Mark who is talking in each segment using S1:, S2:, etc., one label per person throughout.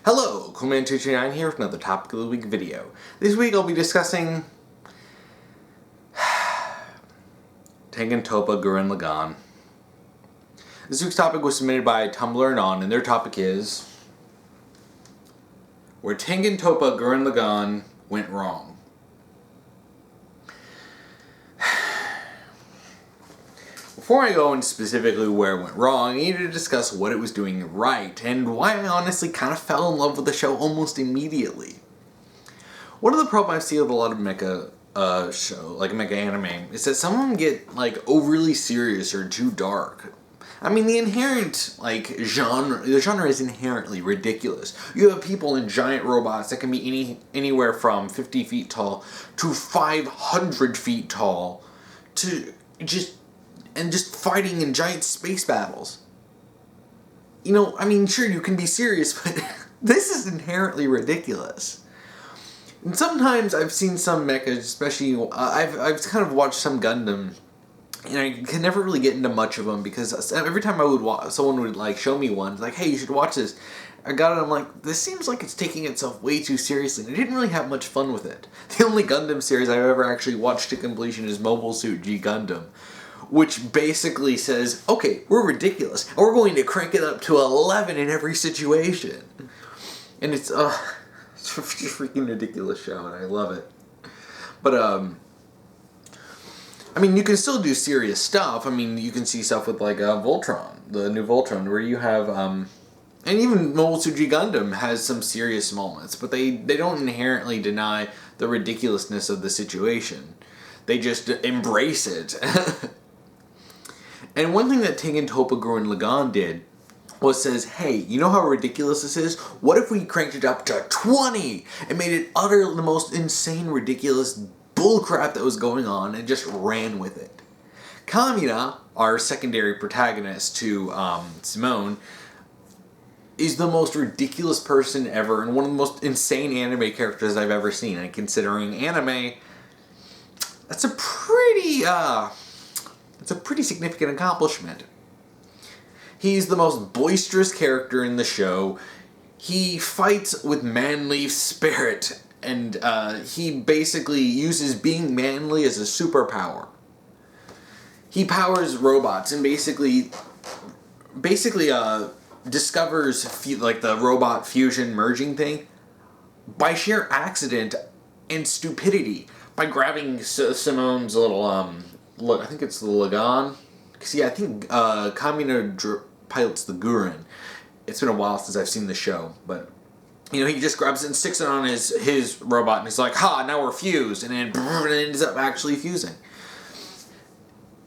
S1: Hello, Coolman229 here with another Topic of the Week video. This week I'll be discussing Tengen Toppa Gurren Lagann. This week's topic was submitted by Tumblr and anon, and their topic is where Tengen Toppa Gurren Lagann went wrong. Before I go into specifically where it went wrong, I need to discuss what it was doing right, and why I honestly kind of fell in love with the show almost immediately. One of the problems I see with a lot of mecha mecha anime, is that some of them get, overly serious or too dark. I mean, the inherent, the genre is inherently ridiculous. You have people in giant robots that can be anywhere from 50 feet tall to 500 feet tall to just fighting in giant space battles. Sure, you can be serious, but this is inherently ridiculous. And sometimes I've seen some mechas, especially, I've kind of watched some Gundam, and I can never really get into much of them, because every time I would someone would, show me one, like, hey, you should watch this. I got it, I'm like, this seems like it's taking itself way too seriously, and I didn't really have much fun with it. The only Gundam series I've ever actually watched to completion is Mobile Suit G Gundam, which basically says, okay, we're ridiculous, and we're going to crank it up to 11 in every situation. And it's a freaking ridiculous show, and I love it. But, you can still do serious stuff. You can see stuff with, Voltron, the new Voltron, where you have, and even Mobile Suit G Gundam has some serious moments, but they don't inherently deny the ridiculousness of the situation. They just embrace it. And one thing that Tengen Toppa Gurren Lagann did was says, hey, you know how ridiculous this is? What if we cranked it up to 20 and made it the most insane, ridiculous bullcrap that was going on, and just ran with it? Kamina, our secondary protagonist to Simone, is the most ridiculous person ever and one of the most insane anime characters I've ever seen. And considering anime, that's a pretty significant accomplishment. He's the most boisterous character in the show. He fights with manly spirit, and he basically uses being manly as a superpower. He powers robots and basically discovers the robot fusion merging thing by sheer accident and stupidity, by grabbing Simone's little I think it's the Lagann. See, I think Kamina pilots the Gurren. It's been a while since I've seen the show, but he just grabs it and sticks it on his robot, and he's like, ha, now we're fused, and then it ends up actually fusing.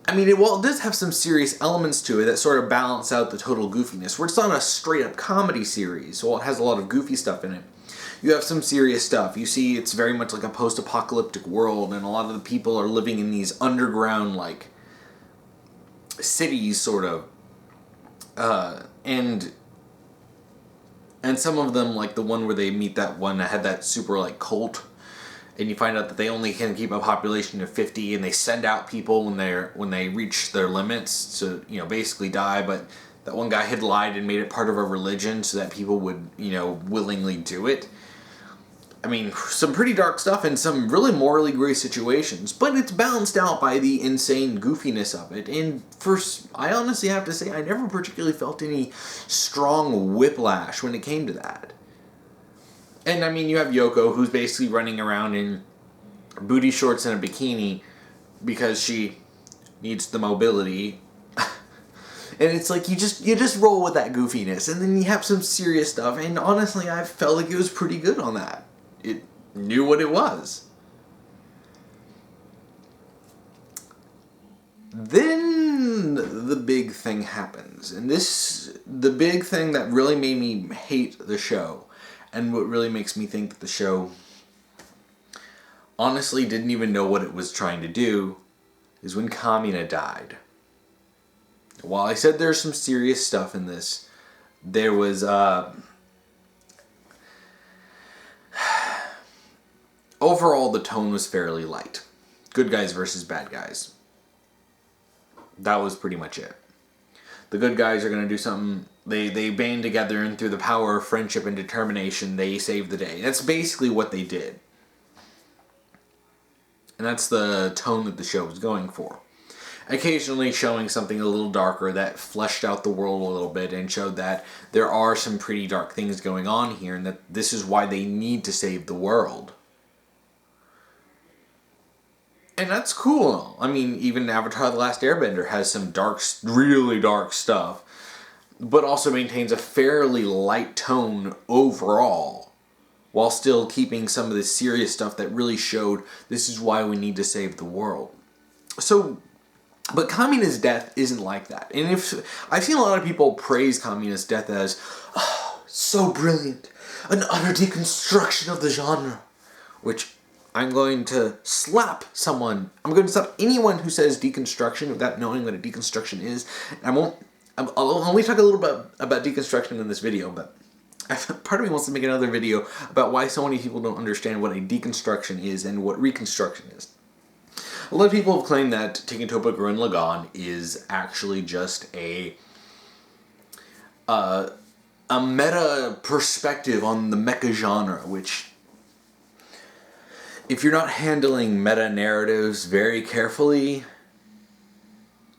S1: It does have some serious elements to it that sort of balance out the total goofiness, where it's not a straight-up comedy series. Well, it has a lot of goofy stuff in it. You have some serious stuff. You see, it's very much like a post-apocalyptic world, and a lot of the people are living in these underground, cities, sort of. And some of them, the one where they meet that one that had that super, cult, and you find out that they only can keep a population of 50, and they send out people when they reach their limits to, basically die, but that one guy had lied and made it part of a religion so that people would, willingly do it. Some pretty dark stuff and some really morally gray situations, but it's balanced out by the insane goofiness of it. And first, I honestly have to say, I never particularly felt any strong whiplash when it came to that. And you have Yoko, who's basically running around in booty shorts and a bikini because she needs the mobility. And it's you just roll with that goofiness, and then you have some serious stuff, and honestly, I felt like it was pretty good on that. It knew what it was. Then the big thing happens, and the big thing that really made me hate the show, and what really makes me think that the show honestly didn't even know what it was trying to do, is when Kamina died. While I said there's some serious stuff in this, there was, overall the tone was fairly light. Good guys versus bad guys. That was pretty much it. The good guys are going to do something. They band together, and through the power of friendship and determination, they save the day. That's basically what they did. And that's the tone that the show was going for. Occasionally showing something a little darker that fleshed out the world a little bit and showed that there are some pretty dark things going on here and that this is why they need to save the world. And that's cool. I mean, even Avatar The Last Airbender has some dark, really dark stuff, but also maintains a fairly light tone overall, while still keeping some of the serious stuff that really showed this is why we need to save the world. So, but Kamina's death isn't like that. And I've seen a lot of people praise Kamina's death as, oh, so brilliant, an utter deconstruction of the genre, which I'm going to slap someone. I'm going to slap anyone who says deconstruction without knowing what a deconstruction is. And I'll only talk a little bit about deconstruction in this video, but part of me wants to make another video about why so many people don't understand what a deconstruction is and what reconstruction is. A lot of people have claimed that Tengen Toppa Gurren Lagann is actually just a meta perspective on the mecha genre, which, if you're not handling meta narratives very carefully,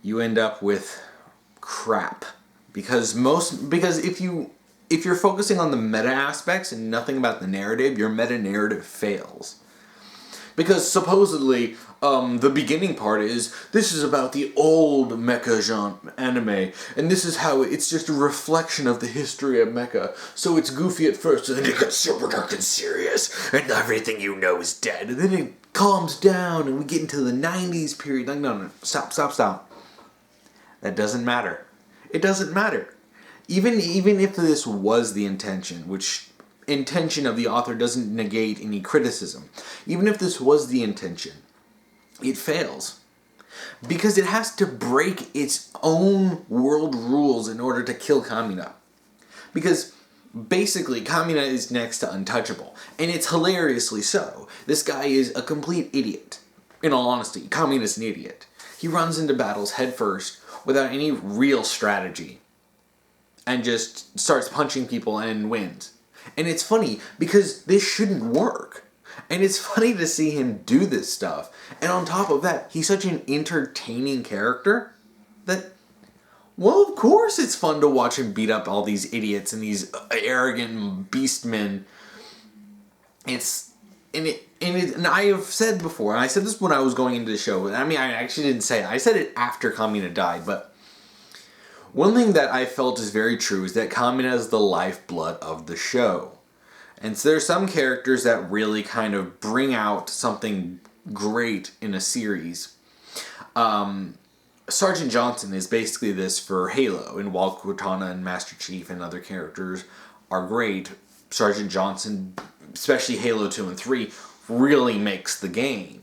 S1: you end up with crap. Because if you're focusing on the meta aspects and nothing about the narrative, your meta narrative fails. Because supposedly, the beginning part is, this is about the old mecha genre anime, and this is how it's just a reflection of the history of mecha. So it's goofy at first, and then it gets super dark and serious, and everything you know is dead. And then it calms down, and we get into the 90s period. Like, no, stop. That doesn't matter. It doesn't matter. Even if this was the intention, which intention of the author doesn't negate any criticism. Even if this was the intention, it fails. Because it has to break its own world rules in order to kill Kamina. Because basically, Kamina is next to untouchable. And it's hilariously so. This guy is a complete idiot. In all honesty, Kamina's an idiot. He runs into battles headfirst without any real strategy. And just starts punching people and wins. And it's funny, because this shouldn't work. And it's funny to see him do this stuff. And on top of that, he's such an entertaining character that, well, of course it's fun to watch him beat up all these idiots and these arrogant beastmen. And I have said before, and I said this when I was going into the show, I mean, I actually didn't say it. I said it after Kamina died, but one thing that I felt is very true is that Kamina is the lifeblood of the show. And so there's some characters that really kind of bring out something great in a series. Sergeant Johnson is basically this for Halo, and while Cortana and Master Chief and other characters are great, Sergeant Johnson, especially Halo 2 and 3, really makes the game.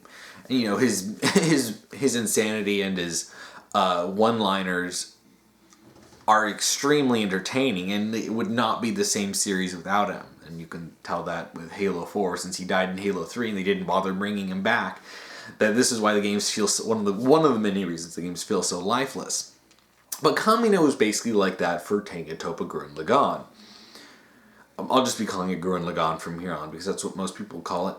S1: And, you know, his insanity and his one-liners are extremely entertaining, and it would not be the same series without him. And you can tell that with Halo 4, since he died in Halo 3 and they didn't bother bringing him back, that this is why the games feel so, one of the many reasons the games feel so lifeless. But Kamina was basically like that for Tengen Toppa Gurren Lagann. I'll just be calling it Gurren Lagann from here on, because that's what most people call it.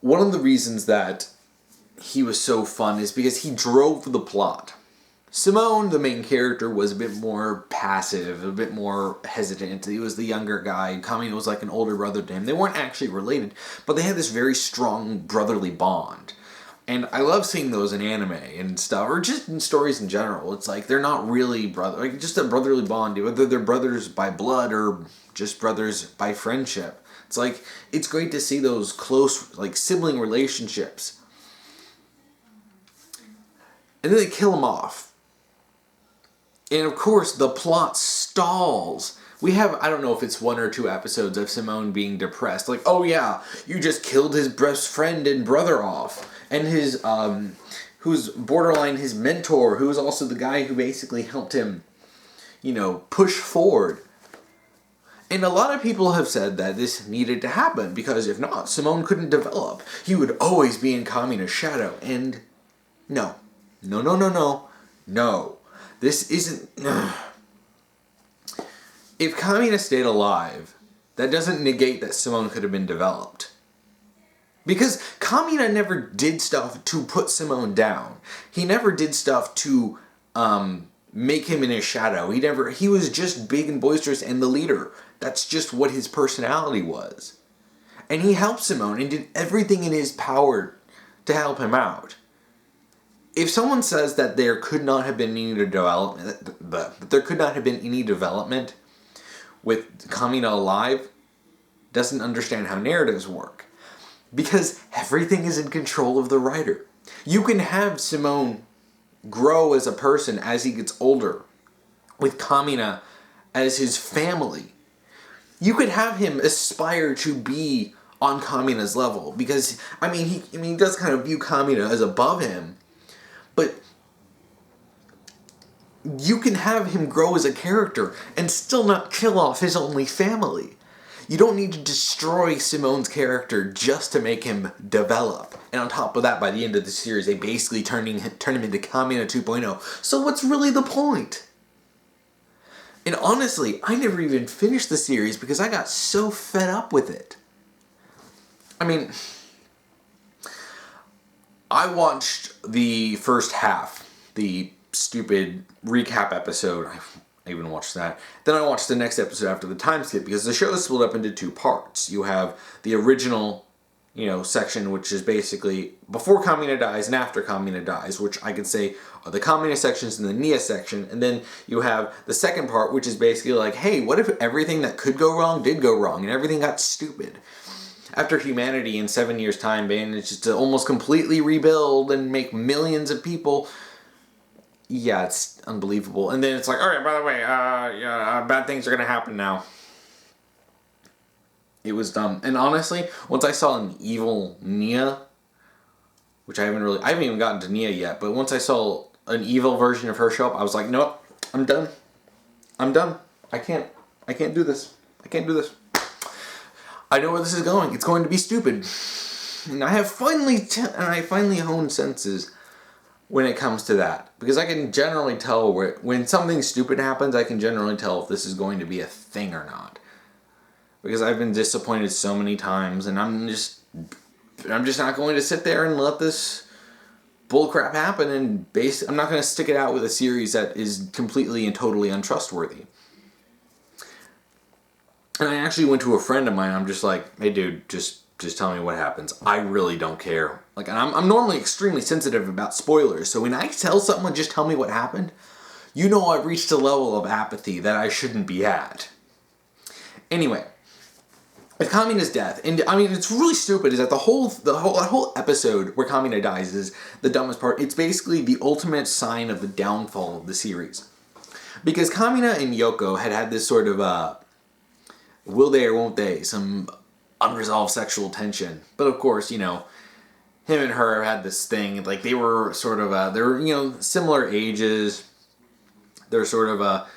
S1: One of the reasons that he was so fun is because he drove the plot. Simone, the main character, was a bit more passive, a bit more hesitant. He was the younger guy. Kamina was like an older brother to him. They weren't actually related, but they had this very strong brotherly bond. And I love seeing those in anime and stuff, or just in stories in general. It's like they're not really like just a brotherly bond, whether they're brothers by blood or just brothers by friendship. It's like, it's great to see those close, like, sibling relationships. And then they kill him off. And of course, the plot stalls. We have, I don't know if it's 1 or 2 episodes of Simone being depressed. Like, oh yeah, you just killed his best friend and brother off. And his, who's borderline his mentor, who was also the guy who basically helped him, you know, push forward. And a lot of people have said that this needed to happen, because if not, Simone couldn't develop. He would always be in Kamina's shadow. And no. This isn't... If Kamina stayed alive, that doesn't negate that Simone could have been developed. Because Kamina never did stuff to put Simone down. He never did stuff to make him in his shadow. He was just big and boisterous and the leader. That's just what his personality was. And he helped Simone and did everything in his power to help him out. If someone says that there could not have been any development with Kamina alive, doesn't understand how narratives work. Because everything is in control of the writer. You can have Simone grow as a person as he gets older, with Kamina as his family. You could have him aspire to be on Kamina's level, because he does kind of view Kamina as above him, but you can have him grow as a character and still not kill off his only family. You don't need to destroy Simone's character just to make him develop. And on top of that, by the end of the series, they basically turn him into Kamina 2.0. So what's really the point? And honestly, I never even finished the series because I got so fed up with it. I watched the first half, the stupid recap episode. I even watched that. Then I watched the next episode after the time skip, because the show is split up into two parts. You have the original, section, which is basically before Kamina dies and after Kamina dies, which I could say are the Kamina sections and the Nia section. And then you have the second part, which is basically like, hey, what if everything that could go wrong did go wrong and everything got stupid? After humanity in 7 years' time managed to almost completely rebuild and make millions of people, yeah, it's unbelievable. And then it's like, all right, by the way, bad things are going to happen now. It was dumb. And honestly, once I saw an evil Nia, which I haven't even gotten to Nia yet, but once I saw an evil version of her show up, I was like, nope, I'm done. I can't do this. I know where this is going. It's going to be stupid. And I finally honed senses when it comes to that. Because I can generally tell when something stupid happens, I can generally tell if this is going to be a thing or not. Because I've been disappointed so many times, and I'm just not going to sit there and let this bullcrap happen, and I'm not going to stick it out with a series that is completely and totally untrustworthy. And I actually went to a friend of mine. I'm just like, hey, dude, just tell me what happens. I really don't care. Like, I'm normally extremely sensitive about spoilers. So when I tell someone, just tell me what happened, I've reached a level of apathy that I shouldn't be at. Anyway, with Kamina's death, and it's really stupid. Is that the whole episode where Kamina dies is the dumbest part. It's basically the ultimate sign of the downfall of the series, because Kamina and Yoko had this sort of will they or won't they, some unresolved sexual tension. But of course, him and her had this thing, like they were sort of, they're, similar ages. They're sort of,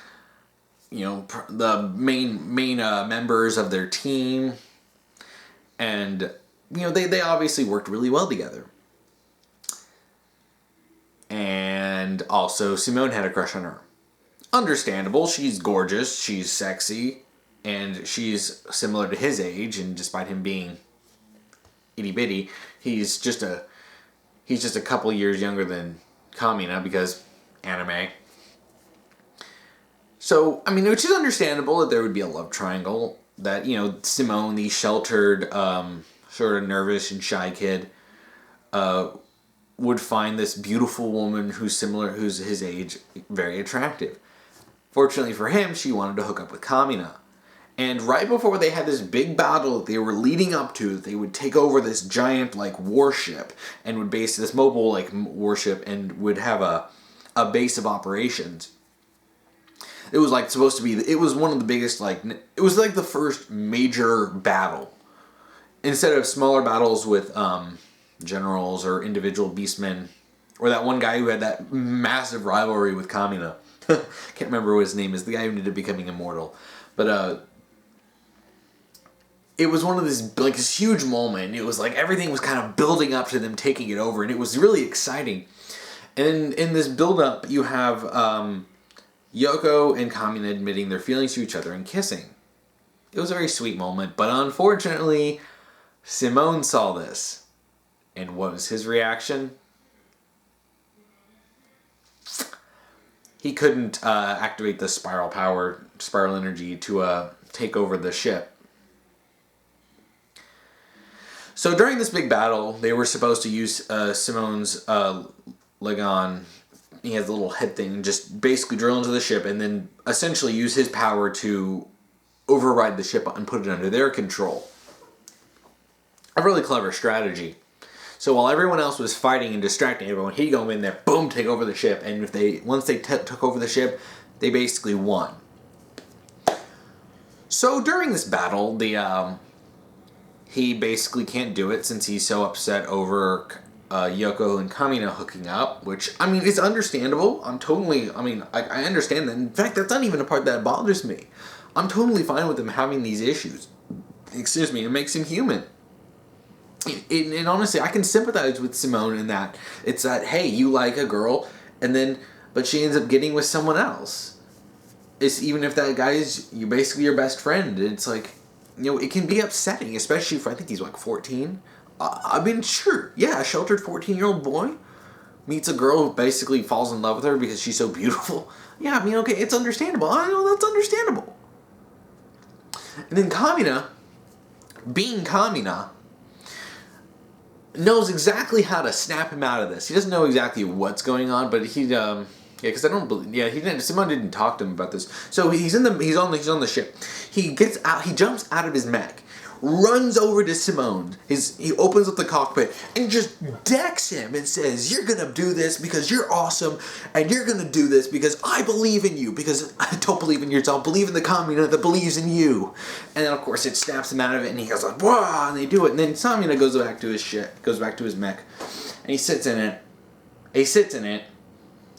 S1: the main members of their team. And, they obviously worked really well together. And also, Simone had a crush on her. Understandable. She's gorgeous. She's sexy. And she's similar to his age, and despite him being itty bitty, he's just a couple years younger than Kamina, because anime. So, which is understandable that there would be a love triangle, that, Simone, the sheltered, sort of nervous and shy kid, would find this beautiful woman who's his age, very attractive. Fortunately for him, she wanted to hook up with Kamina. And right before they had this big battle that they were leading up to, they would take over this giant, warship, and would base this mobile, warship, and would have a base of operations. It was, supposed to be, it was one of the biggest, it was, the first major battle. Instead of smaller battles with, generals or individual beastmen, or that one guy who had that massive rivalry with Kamina. Can't remember what his name is, the guy who ended up becoming immortal. But, it was one of this huge moment. It was everything was kind of building up to them taking it over, and it was really exciting. And in this build-up, you have Yoko and Kamina admitting their feelings to each other and kissing. It was a very sweet moment, but unfortunately, Simone saw this. And what was his reaction? He couldn't activate the spiral energy to take over the ship. So during this big battle, they were supposed to use Simone's Lagann. He has a little head thing, and just basically drill into the ship and then essentially use his power to override the ship and put it under their control. A really clever strategy. So while everyone else was fighting and distracting everyone, he'd go in there, boom, take over the ship. And once they took over the ship, they basically won. So during this battle, he basically can't do it since he's so upset over Yoko and Kamina hooking up, which, I mean, is understandable. I understand that. In fact, that's not even a part that bothers me. I'm totally fine with him having these issues. Excuse me, it makes him human. And honestly, I can sympathize with Simone in that. It's that, hey, you like a girl, but she ends up getting with someone else. It's even if that guy is basically your best friend. It's like, it can be upsetting, especially if I think he's like 14. I mean, sure, yeah, a sheltered 14-year-old boy meets a girl who basically falls in love with her because she's so beautiful. Yeah, I mean, okay, it's understandable. I know that's understandable. And then Kamina, being Kamina, knows exactly how to snap him out of this. He doesn't know exactly what's going on, but because I don't believe, Simone didn't talk to him about this. So he's on the ship. He gets out, he jumps out of his mech, runs over to Simone. He opens up the cockpit and just decks him and says, "You're gonna do this because you're awesome, and you're gonna do this because I believe in you, because I don't believe in yourself, believe in the Kamina that believes in you." And then of course it snaps him out of it, and he goes like, "Wah!" and they do it, and then Kamina goes back to his ship, goes back to his mech, and he sits in it.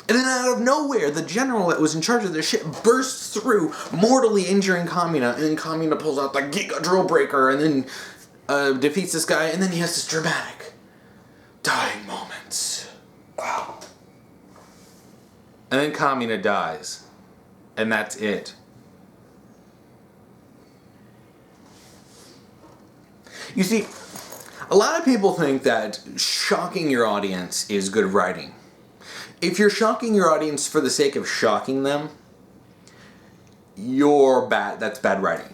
S1: And then out of nowhere, the general that was in charge of the ship bursts through, mortally injuring Kamina, and then Kamina pulls out the Giga Drill Breaker and then defeats this guy, and then he has this dramatic dying moment. Wow. And then Kamina dies. And that's it. You see, a lot of people think that shocking your audience is good writing. If you're shocking your audience for the sake of shocking them, you're bad. That's bad writing.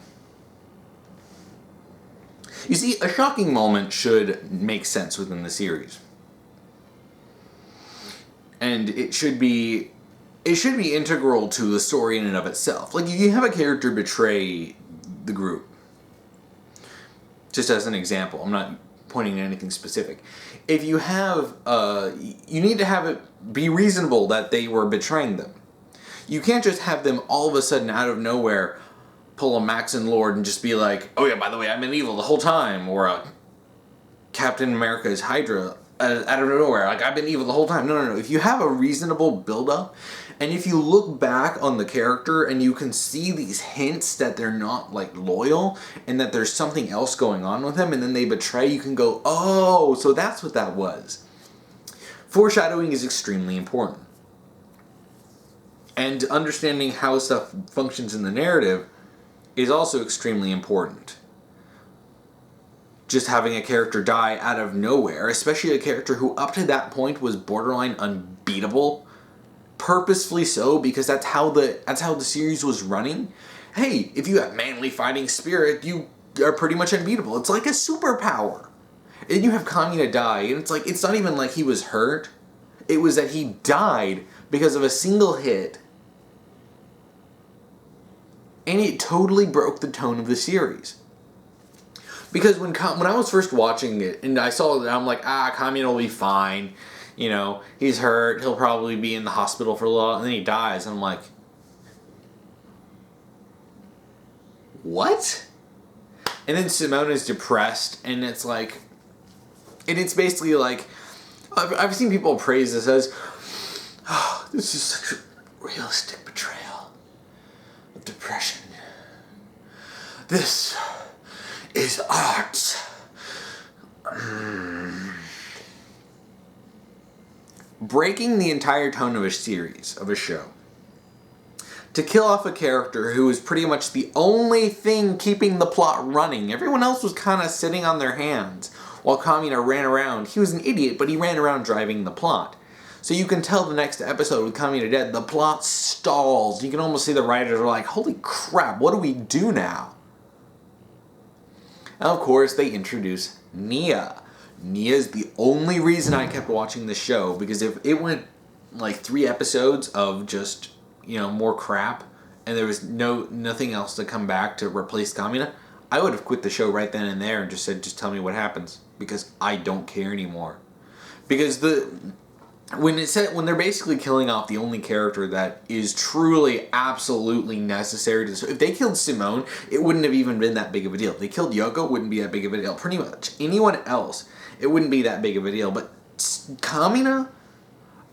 S1: You see, a shocking moment should make sense within the series. And it should be integral to the story in and of itself. Like, if you have a character betray the group, just as an example, I'm not pointing at anything specific. If you have, you need to have it be reasonable that they were betraying them. You can't just have them all of a sudden out of nowhere pull a Maxon Lord and just be like, "Oh yeah, by the way, I've been evil the whole time," or Captain America's Hydra out of nowhere, like, "I've been evil the whole time." No. If you have a reasonable build-up, and if you look back on the character and you can see these hints that they're not, like, loyal and that there's something else going on with them, and then they betray, you can go, "Oh, so that's what that was." Foreshadowing is extremely important. And understanding how stuff functions in the narrative is also extremely important. Just having a character die out of nowhere, especially a character who up to that point was borderline unbeatable, purposefully so, because that's how the series was running. Hey, if you have manly fighting spirit, you are pretty much unbeatable. It's like a superpower. And you have Kamina die, and it's like, it's not even like he was hurt. It was that he died because of a single hit. And it totally broke the tone of the series. Because when I was first watching it, and I saw that, I'm like, Kamina will be fine. He's hurt. He'll probably be in the hospital for a little while, and then he dies. And I'm like, what? And then Simone is depressed, and it's like, and it's basically like, I've seen people praise this as, "Oh, this is such a realistic portrayal of depression. This is art." Breaking the entire tone of a series, of a show. To kill off a character who was pretty much the only thing keeping the plot running. Everyone else was kind of sitting on their hands while Kamina ran around. He was an idiot, but he ran around driving the plot. So you can tell the next episode with Kamina dead, the plot stalls. You can almost see the writers are like, holy crap, what do we do now? And of course, they introduce Nia. Nia is the only reason I kept watching the show, because if it went like 3 episodes of just, more crap, and there was nothing else to come back to replace Kamina, I would have quit the show right then and there and just said, just tell me what happens, because I don't care anymore. Because when they're basically killing off the only character that is truly, absolutely necessary to... So if they killed Simone, it wouldn't have even been that big of a deal. If they killed Yoko, it wouldn't be that big of a deal. Pretty much anyone else, it wouldn't be that big of a deal. But Kamina,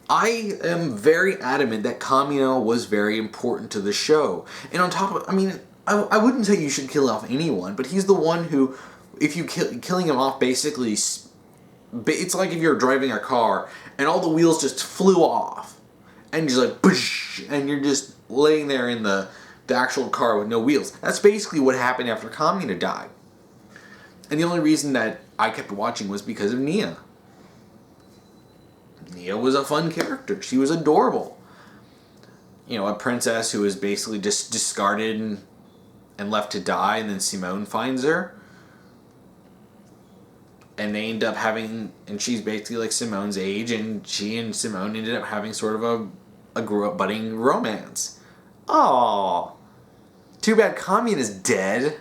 S1: I am very adamant that Kamina was very important to the show. And on top of... I wouldn't say you should kill off anyone, but he's the one who, if you killing him off, basically... It's like if you're driving a car and all the wheels just flew off and you're like, boosh, and you're just laying there in the actual car with no wheels. That's basically what happened after Kamina died. And the only reason that I kept watching was because of Nia. Nia was a fun character. She was adorable. A princess who was basically just discarded and left to die, and then Simone finds her. And they end up having, and she's basically like Simone's age, and she and Simone ended up having sort of a budding romance. Aww. Too bad Kamina is dead.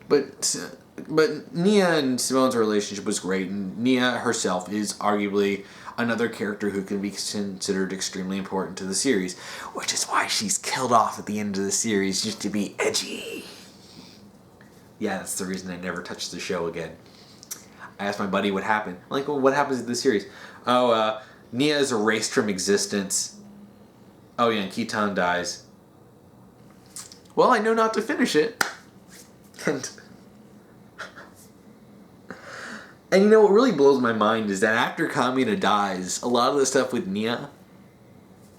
S1: But Nia and Simone's relationship was great, and Nia herself is arguably another character who can be considered extremely important to the series, which is why she's killed off at the end of the series just to be edgy. Yeah, that's the reason I never touched the show again. I asked my buddy what happened. I'm like, well, what happens in the series? Nia is erased from existence. Oh yeah, and Kitan dies. Well, I know not to finish it. And what really blows my mind is that after Kamina dies, a lot of the stuff with Nia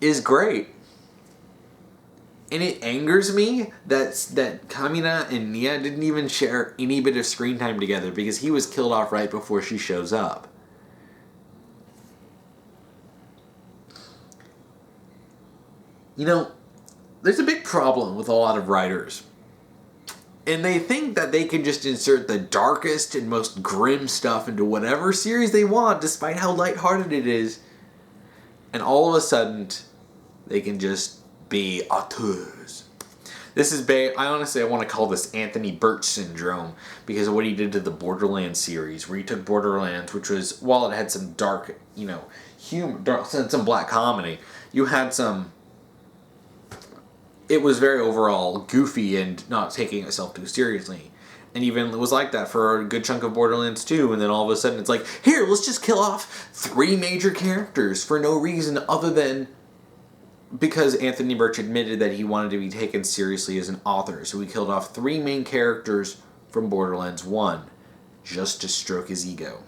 S1: is great. And it angers me that Kamina and Nia didn't even share any bit of screen time together, because he was killed off right before she shows up. There's a big problem with a lot of writers. And they think that they can just insert the darkest and most grim stuff into whatever series they want, despite how lighthearted it is. And all of a sudden, they can just be auteurs. This is I want to call this Anthony Birch syndrome, because of what he did to the Borderlands series, where he took Borderlands, which was, while it had some dark, humor, some black comedy, you had some... It was very overall goofy and not taking itself too seriously. And even it was like that for a good chunk of Borderlands 2, and then all of a sudden it's like, here, let's just kill off 3 major characters for no reason other than because Anthony Birch admitted that he wanted to be taken seriously as an author. So he killed off 3 main characters from Borderlands 1 just to stroke his ego.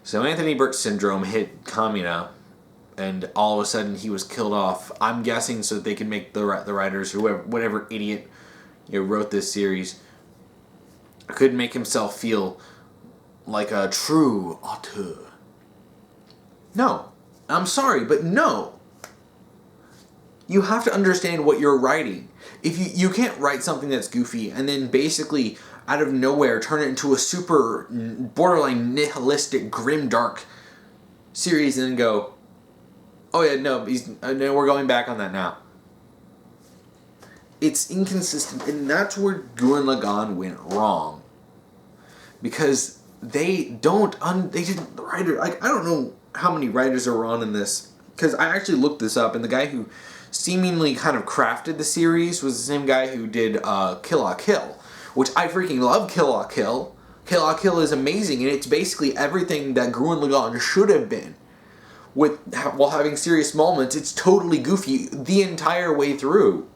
S1: So Anthony Birch syndrome hit Kamina, and all of a sudden he was killed off. I'm guessing so that they can make the writers, whatever idiot wrote this series, could make himself feel like a true auteur. No. I'm sorry, but no. You have to understand what you're writing. If you can't write something that's goofy and then basically out of nowhere turn it into a super borderline nihilistic, grimdark series and then go, oh yeah, no, we're going back on that now. It's inconsistent, and that's where Gurren Lagann went wrong. Because the writer, I don't know how many writers are on in this, because I actually looked this up, and the guy who seemingly kind of crafted the series was the same guy who did Kill la Kill, which I freaking love. Kill la Kill. Kill la Kill is amazing, and it's basically everything that Gurren Lagann should have been. While having serious moments, it's totally goofy the entire way through.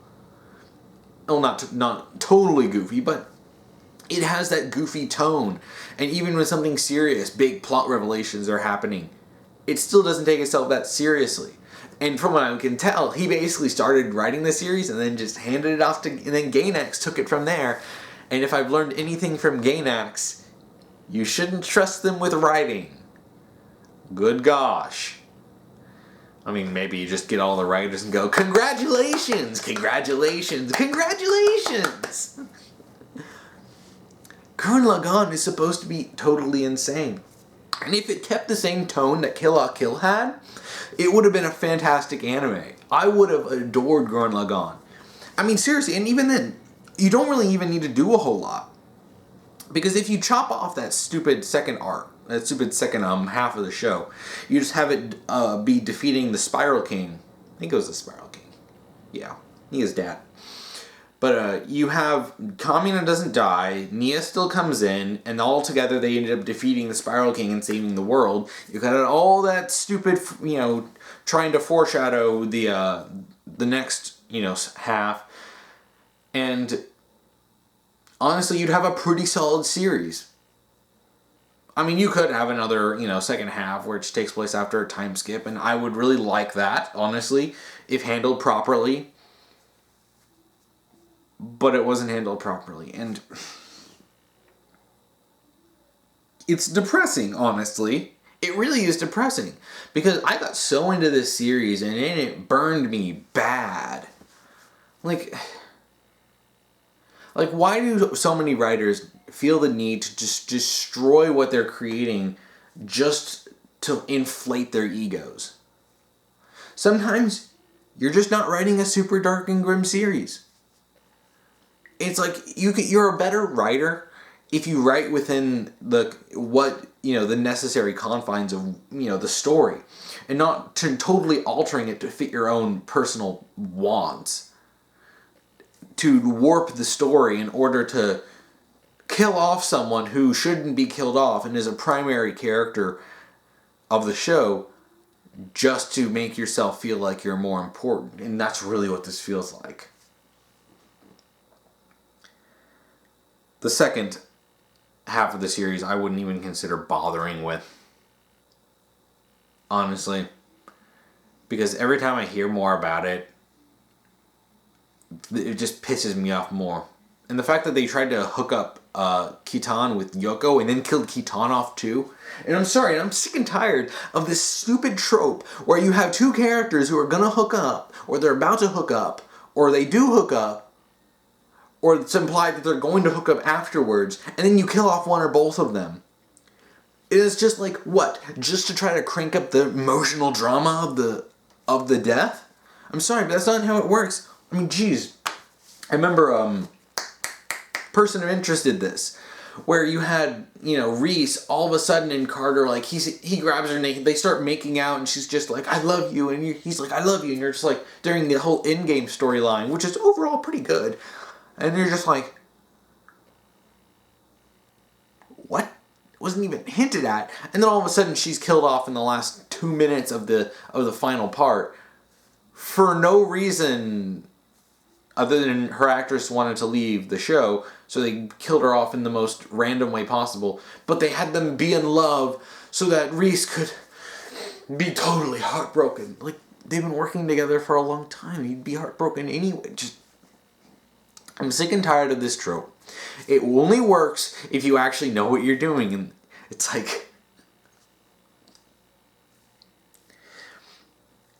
S1: Well, not totally goofy, but it has that goofy tone. And even when something serious, big plot revelations are happening, it still doesn't take itself that seriously. And from what I can tell, he basically started writing the series and then just handed it off to... And then Gainax took it from there. And if I've learned anything from Gainax, you shouldn't trust them with writing. Good gosh. I mean, maybe you just get all the writers and go, congratulations, congratulations, congratulations! Gurren Lagann is supposed to be totally insane. And if it kept the same tone that Kill la Kill had, it would have been a fantastic anime. I would have adored Gurren Lagann. I mean, seriously, and even then, you don't really even need to do a whole lot. Because if you chop off that stupid second arc, that stupid second half of the show, you just have it be defeating the Spiral King. I think it was the Spiral King. Yeah, he is dad. But you have Kamina doesn't die, Nia still comes in, and all together they ended up defeating the Spiral King and saving the world. You got all that stupid, trying to foreshadow the next, half. And honestly, you'd have a pretty solid series. I mean, you could have another, second half which takes place after a time skip, and I would really like that, honestly, if handled properly. But it wasn't handled properly, and it's depressing, honestly. It really is depressing, because I got so into this series, and it burned me bad. Like, why do so many writers feel the need to just destroy what they're creating just to inflate their egos? Sometimes you're just not writing a super dark and grim series. It's like you're a better writer if you write within the necessary confines of the story, and not to totally altering it to fit your own personal wants, to warp the story in order to kill off someone who shouldn't be killed off and is a primary character of the show, just to make yourself feel like you're more important. And that's really what this feels like. The second half of the series I wouldn't even consider bothering with. Honestly. Because every time I hear more about it, it just pisses me off more. And the fact that they tried to hook up Kitan with Yoko and then killed Kitan off too. And I'm sorry, I'm sick and tired of this stupid trope where you have two characters who are gonna hook up, or they're about to hook up, or they do hook up, or it's implied that they're going to hook up afterwards, and then you kill off one or both of them. It is just like, what? Just to try to crank up the emotional drama of the death? I'm sorry, but that's not how it works. I mean, geez. I remember, Person of Interest did this, where you had, Reese all of a sudden in Carter, like, he grabs her and they start making out, and she's just like, I love you, and he's like, I love you, and you're just like, during the whole in-game storyline, which is overall pretty good. And you're just like, what? It wasn't even hinted at. And then all of a sudden she's killed off in the last 2 minutes of the final part for no reason other than her actress wanted to leave the show, so they killed her off in the most random way possible. But they had them be in love so that Reese could be totally heartbroken. Like, they've been working together for a long time. He'd be heartbroken anyway. I'm sick and tired of this trope. It only works if you actually know what you're doing, and it's like...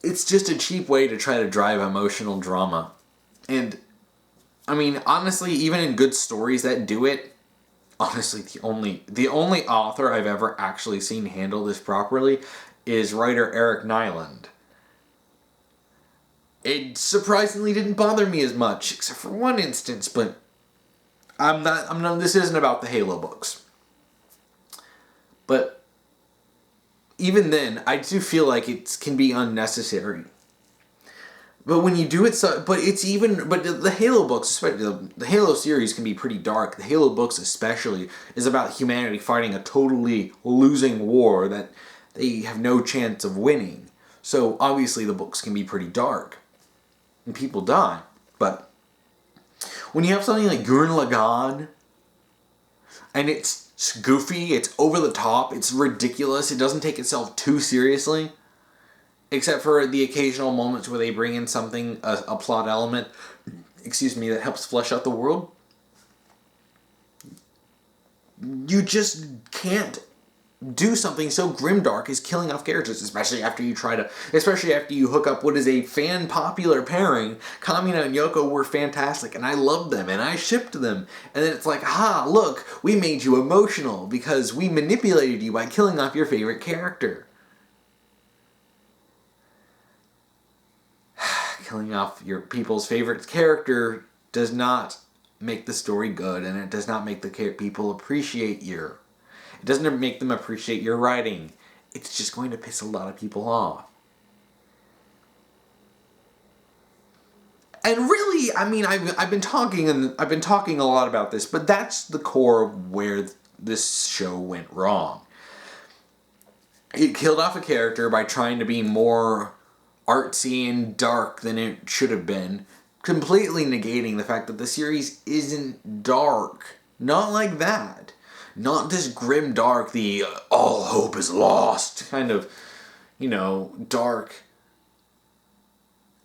S1: It's just a cheap way to try to drive emotional drama. And, I mean, honestly, even in good stories that do it, honestly, the only author I've ever actually seen handle this properly is writer Eric Nyland. It surprisingly didn't bother me as much, except for one instance, but this isn't about the Halo books. But even then, I do feel like it can be unnecessary. But when you do it, but the Halo books, especially the Halo series, can be pretty dark. The Halo books especially is about humanity fighting a totally losing war that they have no chance of winning. So obviously the books can be pretty dark. And people die. But when you have something like Gurren Lagann, and it's goofy, it's over the top, it's ridiculous, it doesn't take itself too seriously, except for the occasional moments where they bring in something, a plot element, that helps flesh out the world, you just can't do something so grimdark as killing off characters, especially after you hook up what is a fan popular pairing. Kamina and Yoko were fantastic, and I loved them, and I shipped them. And then it's like, look, we made you emotional because we manipulated you by killing off your favorite character. Killing off your people's favorite character does not make the story good, and it does not make the people appreciate you. It doesn't make them appreciate your writing. It's just going to piss a lot of people off. And really, I mean, I've been talking a lot about this, but that's the core of where this show went wrong. It killed off a character by trying to be more artsy and dark than it should have been, completely negating the fact that the series isn't dark. Not like that. Not this grim dark, the all hope is lost kind of, dark.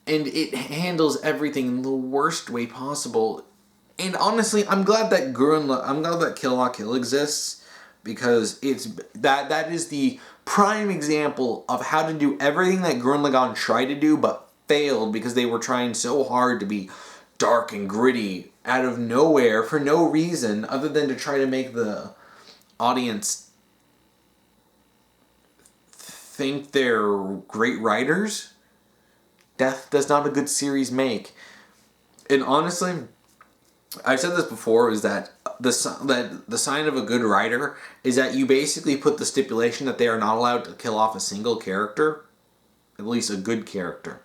S1: And it handles everything in the worst way possible. And honestly, I'm glad that Kill La Kill exists, because that is the prime example of how to do everything that Gurren Lagann tried to do but failed because they were trying so hard to be dark and gritty out of nowhere for no reason other than to try to make the audience think they're great writers. Death does not a good series make. And honestly, I've said this before, is that the sign of a good writer is that you basically put the stipulation that they are not allowed to kill off a single character, at least a good character.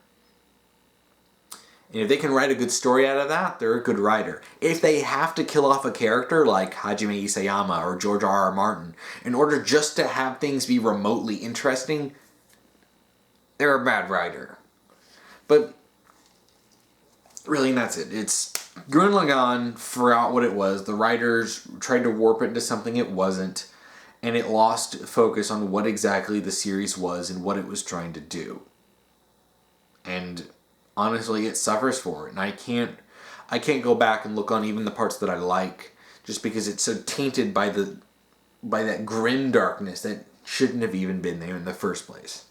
S1: And if they can write a good story out of that, they're a good writer. If they have to kill off a character like Hajime Isayama or George R.R. Martin in order just to have things be remotely interesting, they're a bad writer. But really, that's it. It's Gurren Lagann forgot what it was. The writers tried to warp it into something it wasn't, and it lost focus on what exactly the series was and what it was trying to do. And honestly, it suffers for it, and I can't go back and look on even the parts that I like, just because it's so tainted by that grim darkness that shouldn't have even been there in the first place.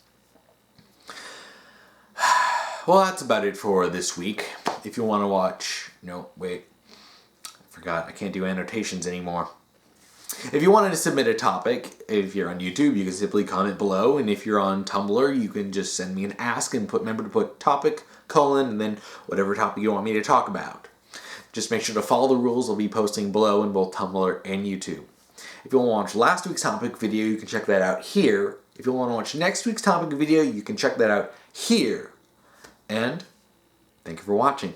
S1: Well, that's about it for this week. If you want to watch... No, wait. I forgot. I can't do annotations anymore. If you wanted to submit a topic, if you're on YouTube, you can simply comment below. And if you're on Tumblr, you can just send me an ask and remember to put topic, and then whatever topic you want me to talk about. Just make sure to follow the rules I'll be posting below in both Tumblr and YouTube. If you want to watch last week's topic video, you can check that out here. If you want to watch next week's topic video, you can check that out here. And thank you for watching.